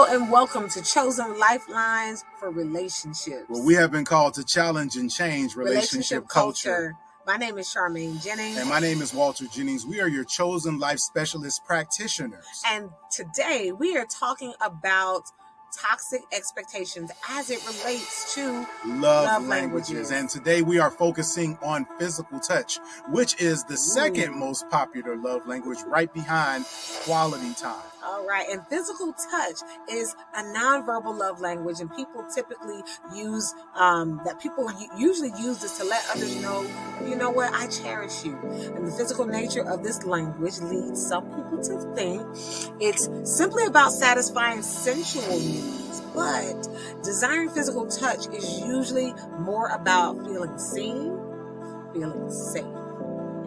and welcome to Chosen Lifelines for Relationships. Well, we have been called to challenge and change relationship culture. My name is Charmaine Jennings. And my name is Walter Jennings. We are your chosen life specialist practitioners. And today we are talking about toxic expectations as it relates to love languages. And today we are focusing on physical touch, which is the second most popular love language, right behind quality time. All right. And physical touch is a nonverbal love language, and people typically use usually use this to let others know, you know what, I cherish you. And the physical nature of this language leads some people to think it's simply about satisfying sensual needs, but desiring physical touch is usually more about feeling seen, feeling safe.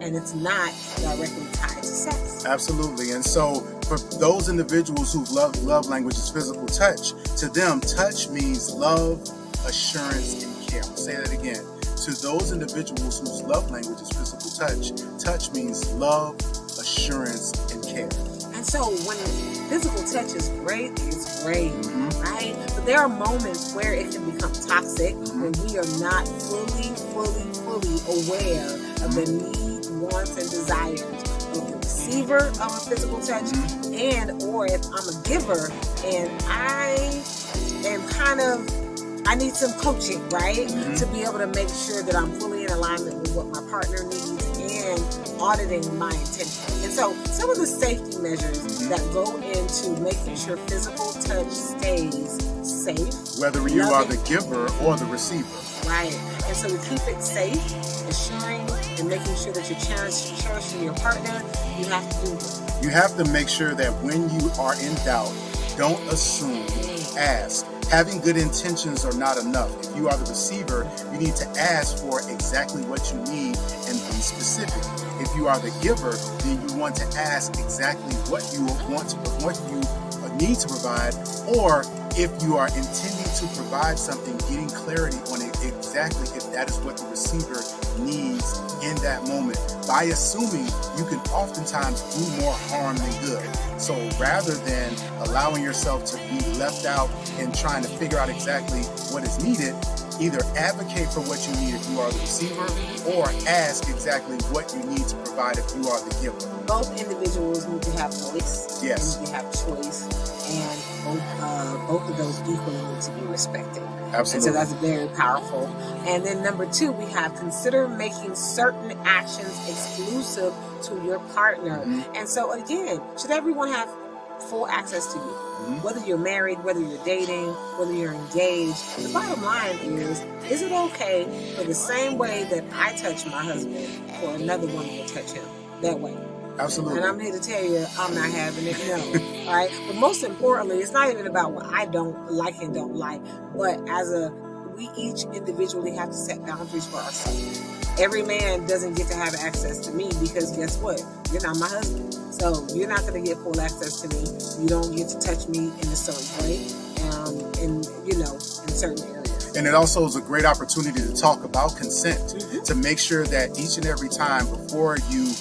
And it's not directly tied to sex. Absolutely. And so for those individuals who love language is physical touch, to them, touch means love, assurance, and care. I'll say that again. To those individuals whose love language is physical touch, touch means love, assurance, and care. And so when physical touch is great, it's great, right? But there are moments where it can become toxic when we are not fully aware of the needs, wants, and desires of the receiver of a physical touch, and or if I'm a giver and I need some coaching, right? To be able to make sure that I'm fully in alignment with what my partner needs and auditing my intention. And so some of the safety measures that go into making sure physical touch stays safe. Whether you are the giver or the receiver. Right. And so to keep it safe, assuring and making sure that you're cherishing your partner, you have to do this. You have to make sure that when you are in doubt, don't assume, ask. Having good intentions are not enough. If you are the receiver, you need to ask for exactly what you need and be specific. If you are the giver, then you want to ask exactly what you need to provide, or if you are intending to provide something, getting clarity on it exactly if that is what the receiver needs in that moment. By assuming, you can oftentimes do more harm than good. So rather than allowing yourself to be left out and trying to figure out exactly what is needed, either advocate for what you need if you are the receiver, or ask exactly what you need to provide if you are the giver. Both individuals need to have voice. Yes. They need to have choice, and both of those equally need to be respected. Absolutely. And so that's very powerful. And then number 2, we have consider making certain actions exclusive to your partner. And so again, should everyone have full access to you? Whether you're married, whether you're dating, whether you're engaged, the bottom line is it okay for the same way that I touch my husband for another woman to touch him that way? Absolutely. And I'm here to tell you, I'm not having it, no. All right? But most importantly, it's not even about what I don't like and don't like, but we each individually have to set boundaries for ourselves. Every man doesn't get to have access to me because guess what? You're not my husband. So you're not going to get full access to me. You don't get to touch me in a certain way, in certain areas. And it also is a great opportunity to talk about consent, to make sure that each and every time before you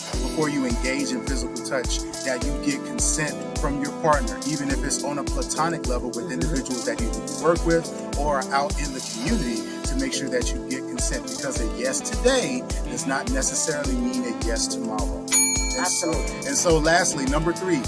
engage in physical touch, that you get consent from your partner, even if it's on a platonic level with individuals that you work with or out in the community, to make sure that you get consent, because a yes today does not necessarily mean a yes tomorrow. And so lastly, number 3,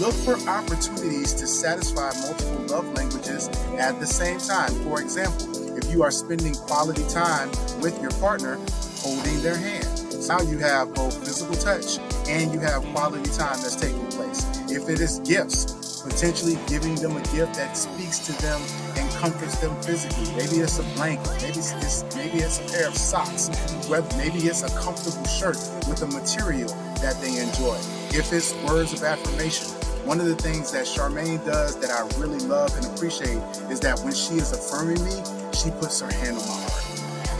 look for opportunities to satisfy multiple love languages at the same time. For example, if you are spending quality time with your partner, holding their hand. So now you have both physical touch and you have quality time that's taking place. If it is gifts, potentially giving them a gift that speaks to them and comforts them physically. Maybe it's a blanket, maybe it's a pair of socks, maybe it's a comfortable shirt with a material that they enjoy. If it's words of affirmation, one of the things that Charmaine does that I really love and appreciate is that when she is affirming me, she puts her hand on my heart.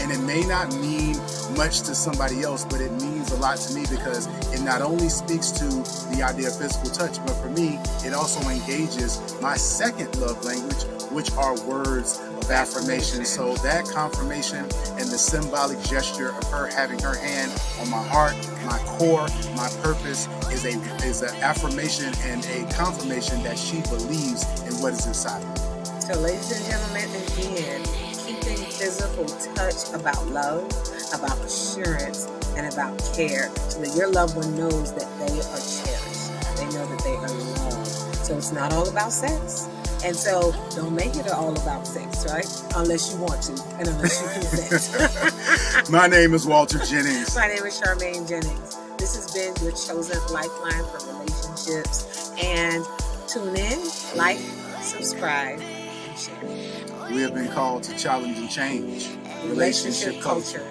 And it may not mean much to somebody else, but it means a lot to me because it not only speaks to the idea of physical touch, but for me, it also engages my second love language, which are words of of affirmation. So that confirmation and the symbolic gesture of her having her hand on my heart, my core, my purpose is an affirmation and a confirmation that she believes in what is inside of me. So ladies and gentlemen, again, keeping physical touch about love, about assurance, and about care, so that your loved one knows that they are cherished. They know that they are loved. So it's not all about sex. And so don't make it all about sex, right? Unless you want to and unless you consent. My name is Walter Jennings. My name is Charmaine Jennings. This has been your chosen lifeline for relationships. And tune in, like, subscribe, and share. We have been called to challenge and change Relationship culture.